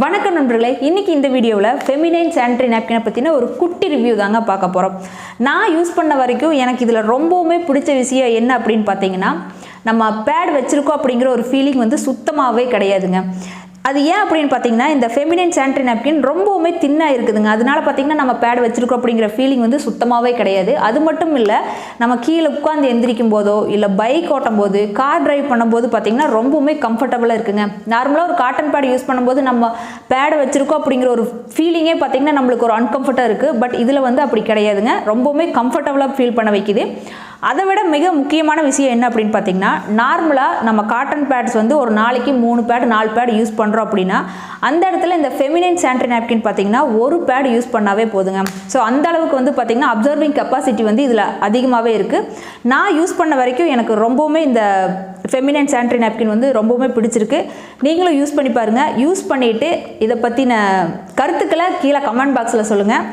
வணக்கம் நண்பர்களே, இன்னைக்கு இந்த வீடியோவில் ஃபெமினைன் சானிட்டரி நாப்கினை பற்றின ஒரு குட்டி ரிவ்யூ தாங்க பார்க்க போகிறோம். நான் யூஸ் பண்ண வரைக்கும் எனக்கு இதில் ரொம்பவுமே பிடிச்ச விஷயம் என்ன அப்படின்னு பார்த்தீங்கன்னா, நம்ம பேட் வச்சுருக்கோம் அப்படிங்கிற ஒரு ஃபீலிங் வந்து சுத்தமாகவே கிடையாதுங்க. அது ஏன் அப்படின்னு பார்த்தீங்கன்னா, இந்த ஃபெமினைன் சானிட்டரி நாப்கின் ரொம்பவுமே தின்னாக இருக்குதுங்க. அதனால பார்த்தீங்கன்னா நம்ம பேட் வச்சுருக்கோம் அப்படிங்கிற ஃபீலிங் வந்து சுத்தமாகவே கிடையாது. அது மட்டும் இல்லை, நம்ம கீழே உட்காந்து எந்திரிக்கும் போதோ இல்லை பைக் ஓட்டும் போது கார் டிரைவ் பண்ணும்போது பார்த்தீங்கன்னா ரொம்பவுமே கம்ஃபர்டபுளாக இருக்குங்க. நார்மலாக ஒரு காட்டன் பேட் யூஸ் பண்ணும்போது நம்ம பேடை வச்சுருக்கோம் அப்படிங்கிற ஒரு ஃபீலிங்கே பார்த்தீங்கன்னா நம்மளுக்கு ஒரு அன்கம்ஃபர்ட்டாக இருக்குது. பட் இதில் வந்து அப்படி கிடையாதுங்க. ரொம்பவுமே கம்ஃபர்டபுளாக ஃபீல் பண்ண வைக்குது. அதை விட மிக முக்கியமான விஷயம் என்ன அப்படின்னு பார்த்தீங்கன்னா, நார்மலாக நம்ம காட்டன் பேட்ஸ் வந்து ஒரு நாளைக்கு 3 பேட் 4 பேட் யூஸ் பண்ணுறோம் அப்படின்னா, அந்த இடத்துல இந்த ஃபெமினைன் சானிட்டரி நாப்கின் பார்த்தீங்கன்னா ஒரு பேட் யூஸ் பண்ணாவே போதுங்க. ஸோ அந்த அளவுக்கு வந்து பார்த்தீங்கன்னா அப்சர்விங் கெப்பாசிட்டி வந்து இதில் அதிகமாகவே இருக்குது. நான் யூஸ் பண்ண வரைக்கும் எனக்கு ரொம்பவுமே இந்த ஃபெமினைன் சானிட்டரி நாப்கின் வந்து ரொம்பவுமே பிடிச்சிருக்கு. நீங்களும் யூஸ் பண்ணி பாருங்கள். யூஸ் பண்ணிவிட்டு இதை பற்றின கருத்துக்களை கீழே கமெண்ட் பாக்ஸில் சொல்லுங்கள்.